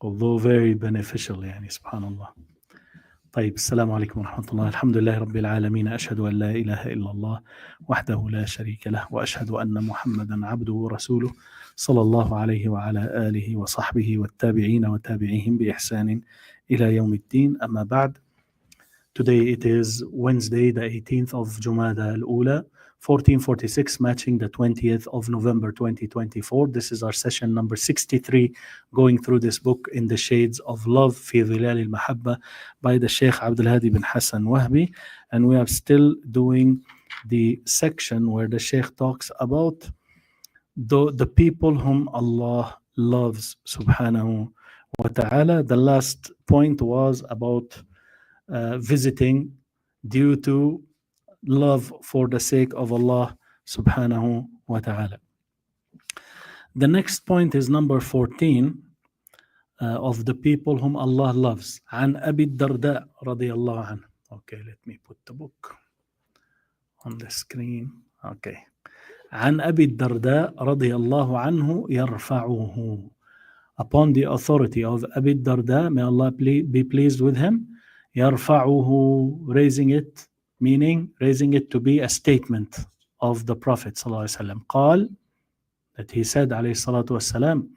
although very beneficial يعني سبحان الله. طيب السلام عليكم ورحمة الله. الحمد لله رب العالمين، أشهد أن لا إله إلا الله وحده لا شريك له، وأشهد أن محمدا عبده ورسوله صلى الله عليه وعلى آله وصحبه والتابعين وتابعيهم بإحسان إلى يوم الدين. أما بعد. Today it is Wednesday, the 18th of Jumada Al-Ula, 1446, matching the 20th of November 2024. This is our session number 63, going through this book In the Shades of Love, في ظلال المحبة, by the Sheikh الهادي bin Hassan Wahbi. And we are still doing the section where the Sheikh talks about the people whom Allah loves, subhanahu wa ta'ala. The last point was about visiting due to love for the sake of Allah subhanahu wa ta'ala. The next point is number 14 of the people whom Allah loves. عن أبي الدرداء رضي الله عنه. Okay, let me put the book on the screen. Okay. عن أبي الدرداء رضي الله عنه يرفعه. Upon the authority of Abi Darda, may Allah be pleased with him, يرفعه, raising it, meaning raising it to be a statement of the Prophet صلى الله عليه وسلم. قال, that he said عليه الصلاة والسلام,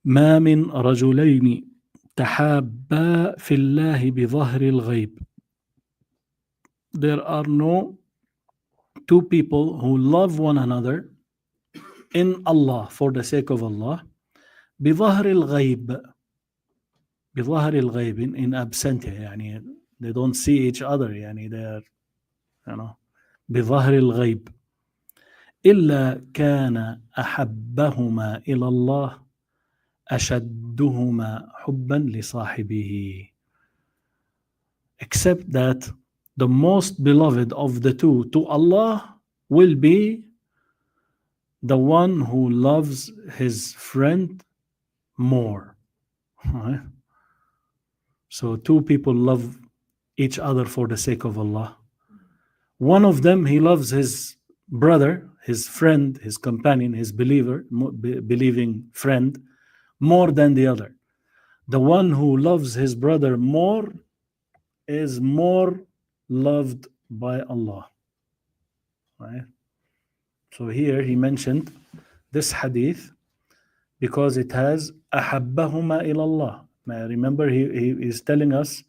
ما من رجلين تحابا في الله بظهر الغيب. There are no two people who love one another in Allah, for the sake of Allah, بظهر الغيب. بظهر الغيب, in absentia, يعني they don't see each other, يعني they are, بظهر الغيب, إلا كان أحبهما إلى الله أشدهما حبا لصاحبه. Except that the most beloved of the two to Allah will be the one who loves his friend more. Right? So two people love each other for the sake of Allah. One of them, he loves his brother, his friend, his companion, his believing friend, more than the other. The one who loves his brother more is more loved by Allah. Right? So here he mentioned this hadith because it has أحبهما إلى الله. Remember, he is telling us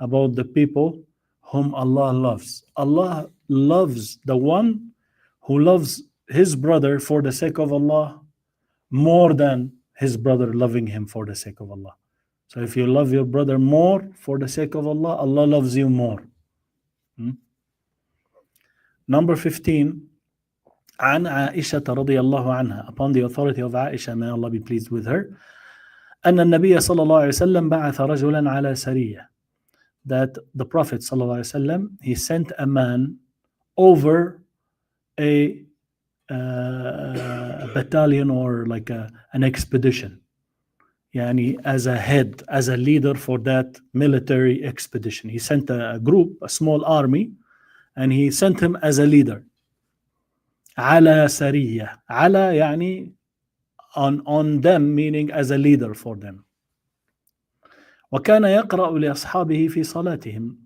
about the people whom Allah loves. Allah loves the one who loves his brother for the sake of Allah more than his brother loving him for the sake of Allah. So if you love your brother more for the sake of Allah, Allah loves you more. Number 15, عن عائشة رضي الله عنها, upon the authority of Aisha, may Allah be pleased with her, أن النبي صلى الله عليه وسلم بعث رجلا على سرية, that the Prophet صلى الله عليه وسلم, he sent a man over a battalion or like an expedition, يعني as a head, as a leader for that military expedition. He sent a group, a small army, and he sent him as a leader. على سرية, على يعني on them, meaning as a leader for them. وكان يقرأ لأصحابه في صلاتهم.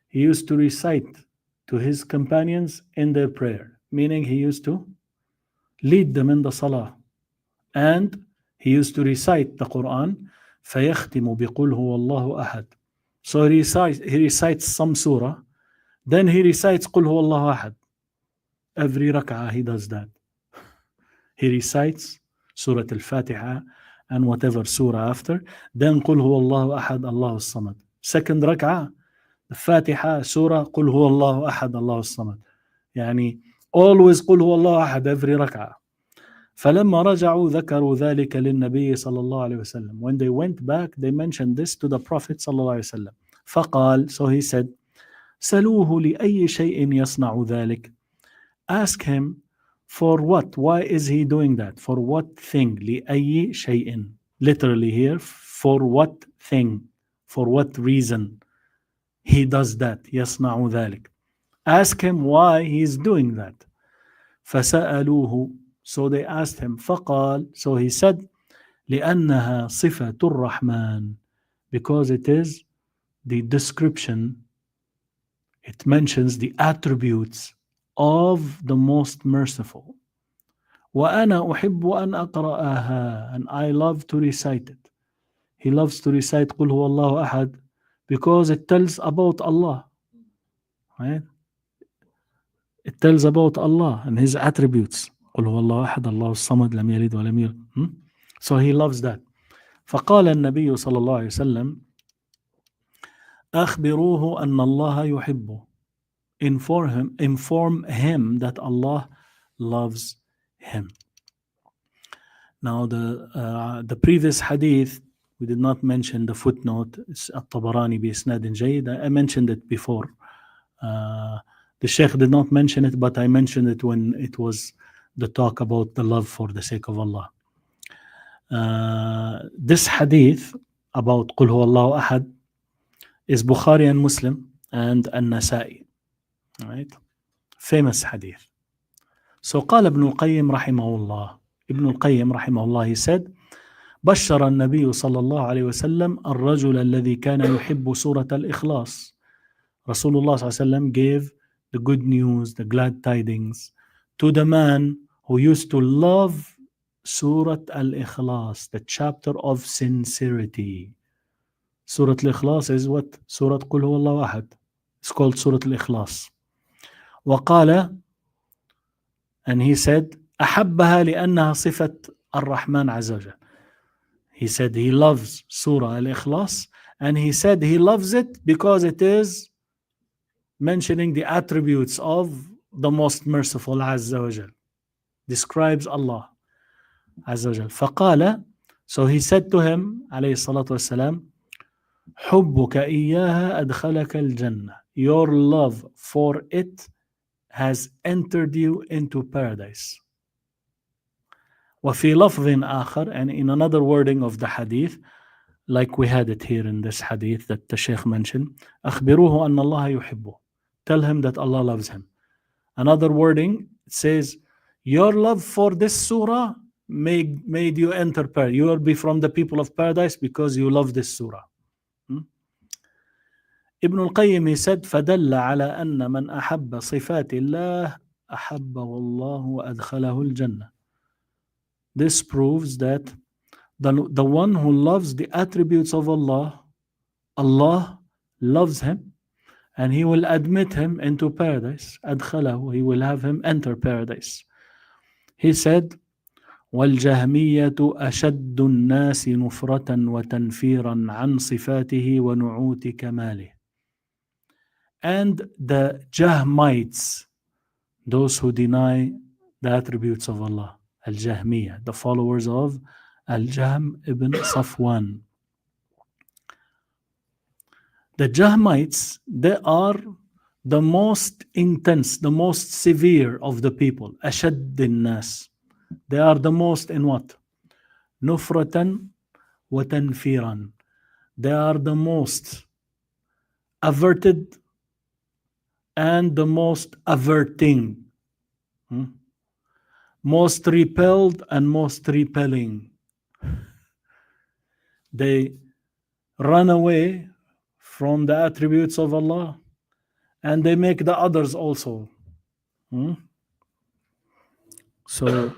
He used to recite to his companions in their prayer, meaning he used to lead them in the salah, and he used to recite the Quran. فيختم بقل هو الله أحد. So he recites some surah, then he recites قل هو الله أحد. Every rak'ah he does that. He recites Surah Al-Fatiha and whatever surah after. Then قل هو الله أحد الله الصمد. Second rak'ah, the Fatiha, surah قل هو الله أحد الله الصمد. يعني always قل هو الله أحد every rak'ah. فلما رجعوا ذكروا ذلك للنبي صلى الله عليه وسلم. When they went back, they mentioned this to the Prophet صلى الله عليه وسلم. فقال, so he said, سلوه لأي شيء يصنع ذلك. Ask him for what? Why is he doing that? For what thing? لأي شيء. Literally here, for what thing? For what reason he does that? يصنع ذلك. Ask him why he's doing that. فسألوه. So they asked him. فقال. So he said, لأنها صفة الرحمن, because it is the description, it mentions the attributes of the most merciful. وأنا أحب أن أقرأها, and I love to recite it. He loves to recite قل هو الله أحد because it tells about Allah, right? It tells about Allah and His attributes. قل هو الله أحد الله الصمد لم يلد ولم يولد. So he loves that. فقال النبي صلى الله عليه وسلم أخبروه أن الله يحبه. Inform him that Allah loves him. Now the previous hadith, we did not mention the footnote. It's الطبراني بإسناد جيد. I mentioned it before. The Sheikh did not mention it, but I mentioned it when it was the talk about the love for the sake of Allah. This hadith about قل هو الله أحد is Bukhari and Muslim and An-Nasa'i, right? Famous hadith. So قال ابن القيم رحمه الله, Ibn al-Qayyim رحمه الله, he said بشر النبي صلى الله عليه وسلم الرجل الذي كان يحب سورة الإخلاص. Rasulullah صلى الله عليه وسلم gave the good news, the glad tidings to the man who used to love Surah Al-Ikhlas, the chapter of sincerity. Surah Al-Ikhlas is what? Surah قل هو الله أحد. It's called Surah Al-Ikhlas. وقال, and he said أحبها لأنها صفة الرحمن عز وجل. He said he loves Surah Al-Ikhlas, and he said he loves it because it is mentioning the attributes of the most merciful عز وجل. Describes Allah عز وجل. فقال, so he said to him عليه الصلاة والسلام حبك إياها أدخلك الجنة. Your love for it has entered you into paradise. وفي لفظ آخر, and in another wording of the hadith, like we had it here in this hadith that the Shaykh mentioned, أخبروه أن الله يحبه. Tell him that Allah loves him. Another wording, it says, your love for this surah made you enter paradise. You will be from the people of paradise because you love this surah. Ibn al-Qayyim, he said, فَدَلَّ عَلَى أَنَّ مَنْ أَحَبَّ صِفَاتِ اللَّهِ أَحَبَّهُ اللَّهُ وَأَدْخَلَهُ الْجَنَّةِ. This proves that the one who loves the attributes of Allah, Allah loves him, and He will admit him into paradise. أدخله, He will have him enter paradise. He said, وَالْجَهْمِيَّةُ أَشَدُّ النَّاسِ نُفْرَةً وَتَنْفِيرًا عَنْ صِفَاتِهِ وَنُعُوتِ كَمَالِهِ. And the Jahmites, those who deny the attributes of Allah, Al-Jahmiyyah, the followers of Al-Jahm ibn Safwan. The Jahmites, they are the most intense, the most severe of the people. أشد الناس. They are the most in what? نفرة وتنفيرا. They are the most averted and the most averting. Most repelled and most repelling. They run away from the attributes of Allah, and they make the others also. So,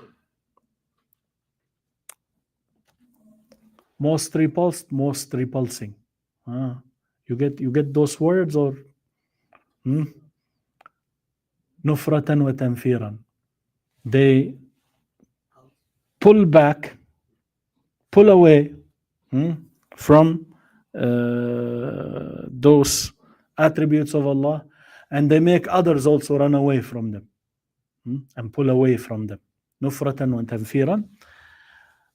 most repulsed, most repulsing. You get those words, or nufratan wa tanfiran. They pull back, pull away from those attributes of Allah, and they make others also run away from them and pull away from them. Nufratan wa tanfiran,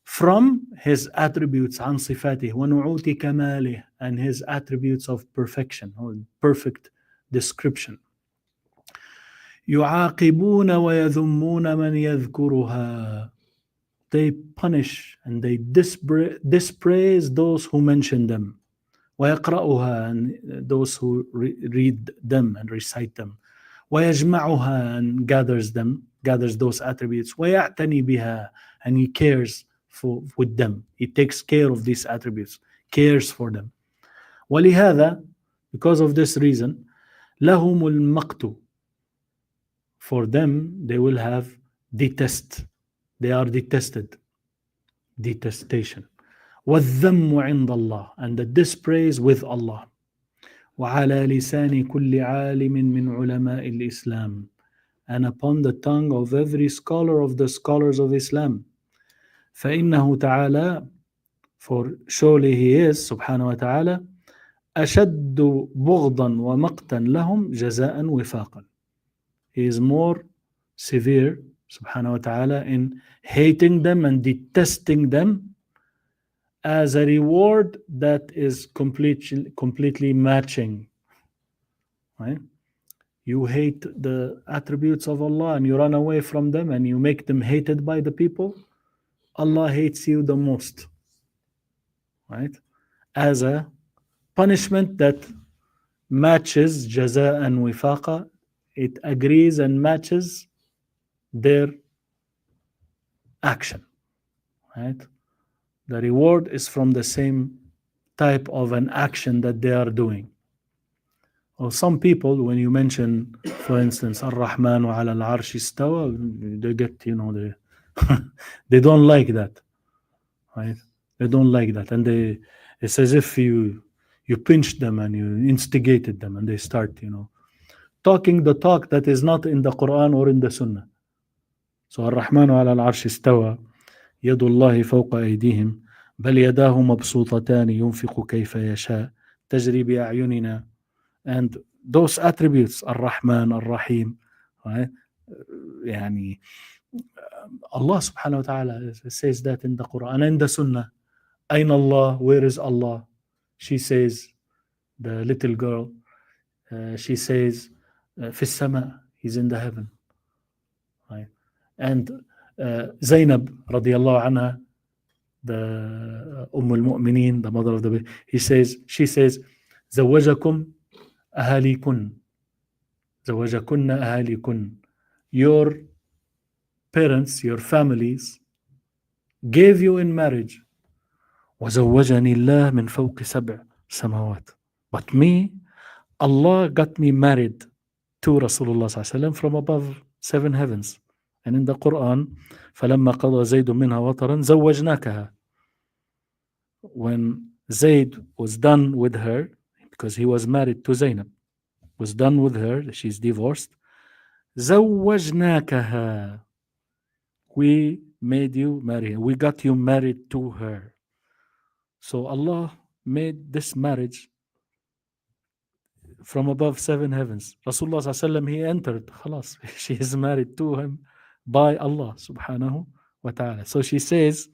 from His attributes, عن صفاته ونعوت كماله, and His attributes of perfection, or perfect description. يعاقبون ويذمون من يذكرها. They punish and they dispraise those who mention them. ويقرأها, and those who read them and recite them. ويجمعها, and gathers those attributes. ويعتني بها, and He cares with them. He takes care of these attributes, cares for them. ولهذا, because of this reason, لهم المقت. For them, they will have detest. They are detested. Detestation. والذم عند الله, and the dispraise with Allah. وعلى لسان كل عالم من علماء الإسلام, and upon the tongue of every scholar of the scholars of Islam. فإنه تعالى, for surely he is سبحانه وتعالى أشد بغضا ومقتا لهم جزاء وفاقا. He is more severe سبحانه وتعالى in hating them and detesting them as a reward that is completely matching. Right? You hate the attributes of Allah and you run away from them and you make them hated by the people. Allah hates you the most. Right? As a punishment that matches jaza and wifaqa, it agrees and matches their action. Right? The reward is from the same type of an action that they are doing. Or some people, when you mention, for instance, Ar-Rahman wa ala al-Arsh istawa, they get, they don't like that. Right? They don't like that. And it's as if you pinched them and you instigated them and they start, talking the talk that is not in the Quran or in the Sunnah. So Ar-Rahman wa ala al-Arsh istawa, يد الله فوق أيديهم بل يداه مبسوطتان ينفق كيف يشاء تجري بأعيننا. And those attributes, Ar-Rahman, Ar-Rahim, right? يعني Allah subhanahu wa ta'ala says that in the Quran and in the Sunnah. Ayn Allah, where is Allah? She says, the little girl, she says, في السماء, he's in the heaven. Right? And Zainab radiallahu anha, the al-Mu'mineen, the mother of the baby, she says, زوجكم أهاليكن زوجكن أهاليكن, your parents, your families gave you in marriage. وزوجني الله من فوق سبع سماوات. But me, Allah got me married to Rasulullah sallallahu alaihi wasallam from above 7 heavens. And in the Quran, فلما قضى زيد منها وطرا زوجناكها. When Zayd was done with her, because he was married to Zainab, was done with her, she's divorced, زوجناكها, we made you marry her, we got you married to her. So Allah made this marriage from above 7 heavens. Rasulullah sallallahu alaihi wasallam, he entered, khalas, she is married to him by Allah subhanahu wa ta'ala. So she says,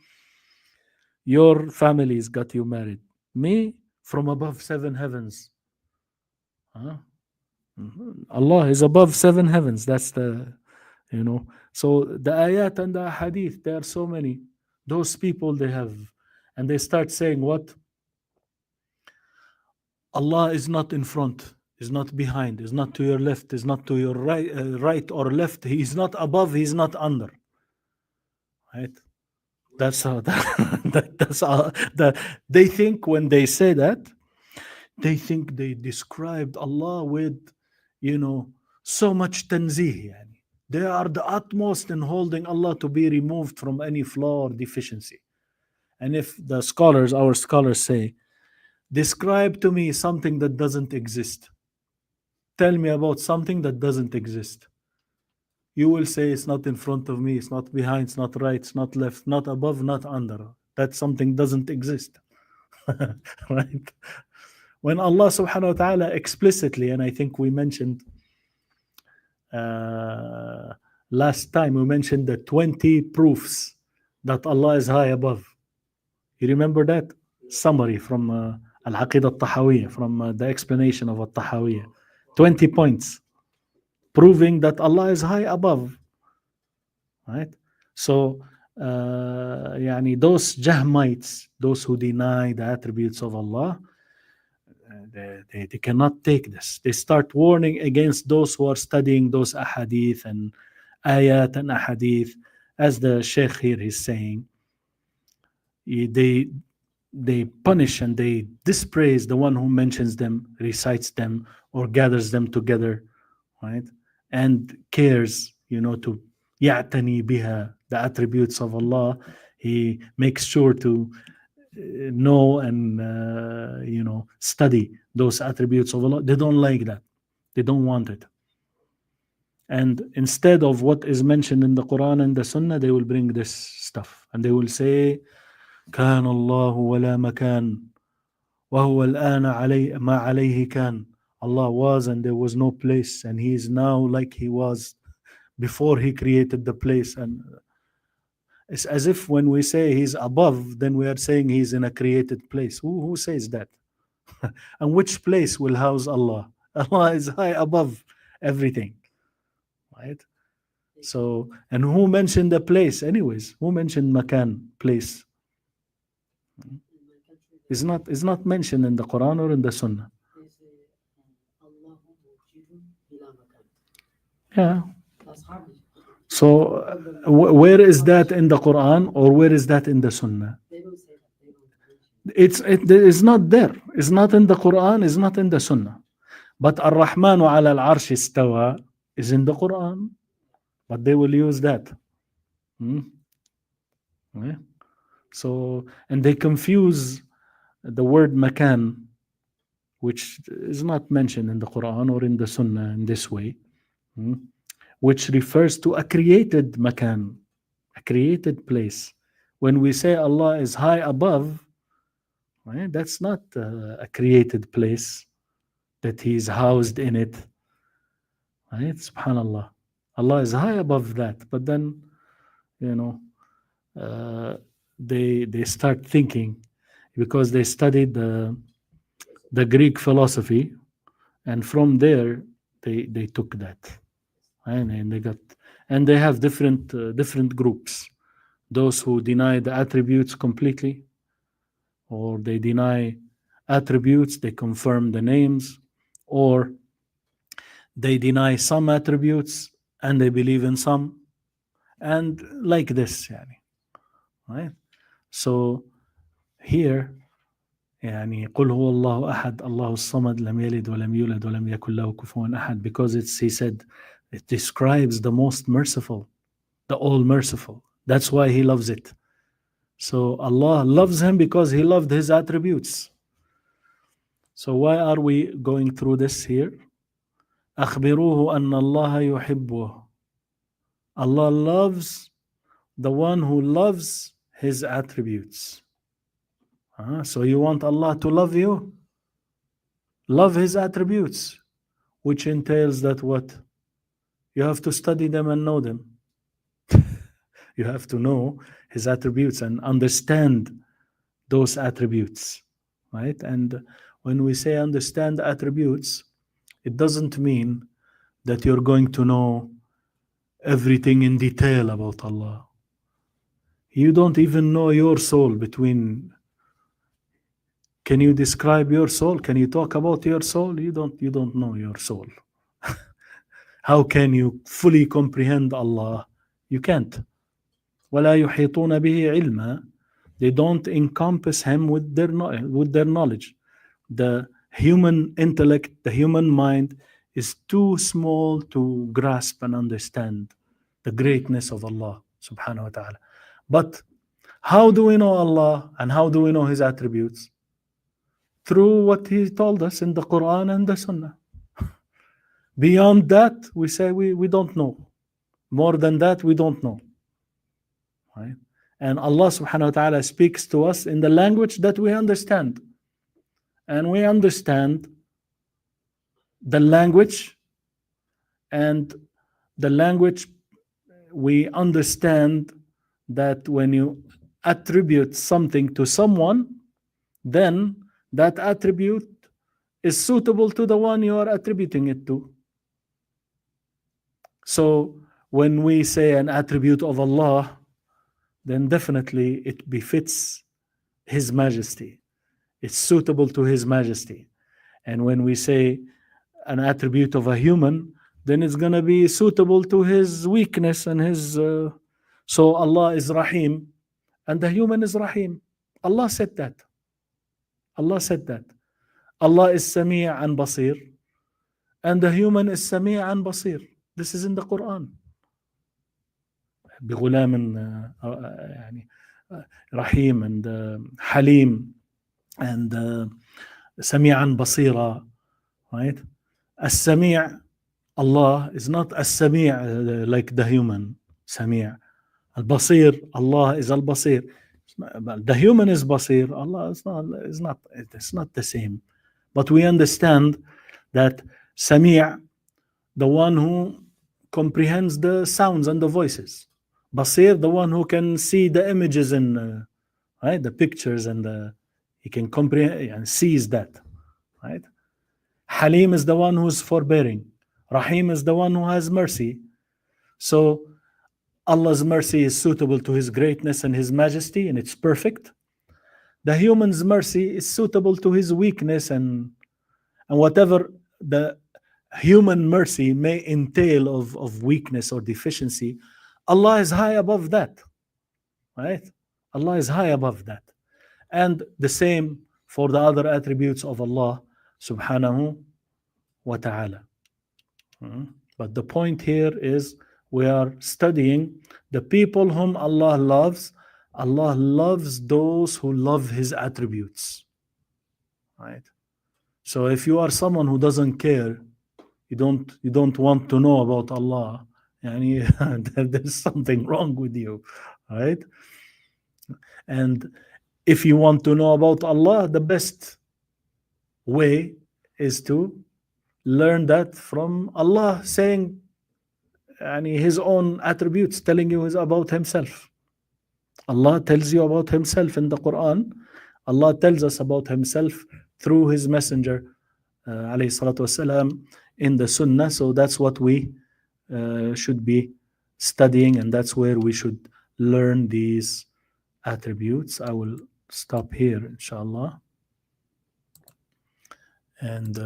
your families got you married. Me, from above 7 heavens. Allah is above 7 heavens. That's the, So the ayat and the hadith, there are so many. Those people they have, and they start saying what? Allah is not in front, is not behind, is not to your left, is not to your right or left. He is not above, he is not under. Right? That's how they think when they say that. They think they described Allah with, so much tanzih. They are the utmost in holding Allah to be removed from any flaw or deficiency. And if the scholars, our scholars say, describe to me something that doesn't exist. Tell me about something that doesn't exist. You will say it's not in front of me, it's not behind, it's not right, it's not left, not above, not under. That something doesn't exist. Right? When Allah subhanahu wa ta'ala explicitly, and I think we mentioned last time, we mentioned the 20 proofs that Allah is high above. You remember that? Summary from Al-Aqidah Al-Tahawiyya, from the explanation of Al-Tahawiyya. 20 points proving that Allah is high above. Right? So, those Jahmites, those who deny the attributes of Allah, they cannot take this. They start warning against those who are studying those ahadith and ayat and ahadith, as the Sheikh here is saying. they punish and they dispraise the one who mentions them, recites them, or gathers them together, right? And cares, to يعتني بها, the attributes of Allah. He makes sure to know and study those attributes of Allah. They don't like that. They don't want it. And instead of what is mentioned in the Quran and the Sunnah, they will bring this stuff and they will say, كان الله ولا مكان وهو الآن علي ما عليه كان. Allah was and there was no place, and He is now like He was before He created the place. And it's as if when we say He's above, then we are saying He's in a created place. Who says that? And which place will house Allah? Allah is high above everything, right? So, and who mentioned the place anyways? Who mentioned makan, place? It's not mentioned in the Quran or in the Sunnah. Yeah. So where is that in the Quran or where is that in the Sunnah? It is not there. It's not in the Quran. It's not in the Sunnah. But Ar-Rahmanu ala al-Arsh istawa is in the Quran. But they will use that. Yeah. So, and they confuse the word makan, which is not mentioned in the Quran or in the Sunnah in this way, which refers to a created makan, a created place. When we say Allah is high above, right, that's not a created place that He is housed in it. Right? Subhanallah. Allah is high above that. But then, they start thinking, because they studied the Greek philosophy, and from there they took that, and they have different groups. Those who deny the attributes completely, or they deny attributes, they confirm the names, or they deny some attributes and they believe in some, and like this, right? So here, قل هو الله أحد الله الصمد لم يلد ولم يولد ولم يكن له كفوا أحد, because He said it describes the most merciful, the all merciful. That's why He loves it. So Allah loves Him because He loved His attributes. So why are we going through this here? أخبروه أن الله يحبه. Allah loves the one who loves His attributes. So you want Allah to love you? Love His attributes, which entails that what? You have to study them and know them. You have to know His attributes and understand those attributes, right? And when we say understand attributes, it doesn't mean that you're going to know everything in detail about Allah. You don't even know your soul between. Can you describe your soul? Can you talk about your soul? You don't know your soul. How can you fully comprehend Allah? You can't. وَلَا يُحِيطُونَ بِهِ عِلْمًا. They don't encompass Him with their knowledge. The human intellect, the human mind is too small to grasp and understand the greatness of Allah subhanahu wa ta'ala. But how do we know Allah and how do we know His attributes? Through what He told us in the Quran and the Sunnah. Beyond that, we say we don't know. More than that, we don't know. Right? And Allah subhanahu wa ta'ala speaks to us in the language that we understand. And we understand the language, and the language we understand that when you attribute something to someone, then that attribute is suitable to the one you are attributing it to. So when we say an attribute of Allah, then definitely it befits His majesty. It's suitable to His majesty. And when we say an attribute of a human, then it's going to be suitable to his weakness and his... So Allah is Rahim, and the human is Rahim. Allah said that. Allah said that. Allah is Sami' and Basir, and the human is Sami' and Basir. This is in the Quran. بغلام يعني رحيم and Halim and سميعا بصيرا, right? As-Sami', Allah is not as-Sami' like the human Sami'. Al-Basir, Allah is Al-Basir. The human is Basir, Allah is not, it's not the same. But we understand that Sami', the one who comprehends the sounds and the voices. Basir, the one who can see the images and right, the pictures, and he can comprehend and sees that, right? Halim is the one who is forbearing. Rahim is the one who has mercy. So Allah's mercy is suitable to His greatness and His majesty, and it's perfect. The human's mercy is suitable to his weakness and whatever the human mercy may entail of weakness or deficiency. Allah is high above that, right? Allah is high above that. And the same for the other attributes of Allah subhanahu wa ta'ala. But the point here is we are studying the people whom Allah loves. Allah loves those who love His attributes, right? So if you are someone who doesn't care, you don't want to know about Allah, and there's something wrong with you, right? And if you want to know about Allah, the best way is to learn that from Allah saying His own attributes, telling you about Himself. Allah tells you about Himself in the Quran. Allah tells us about Himself through His Messenger alayhi salatu wasalam in the Sunnah. So that's what we should be studying, and that's where we should learn these attributes. I will stop here inshallah, and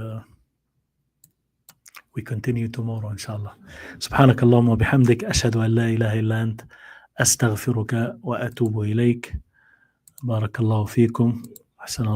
we continue tomorrow inshallah. سبحانك اللهم وبحمدك أشهد أن لا إله إلا أنت أستغفرك وأتوب إليك. بارك الله فيكم. أحسن الله.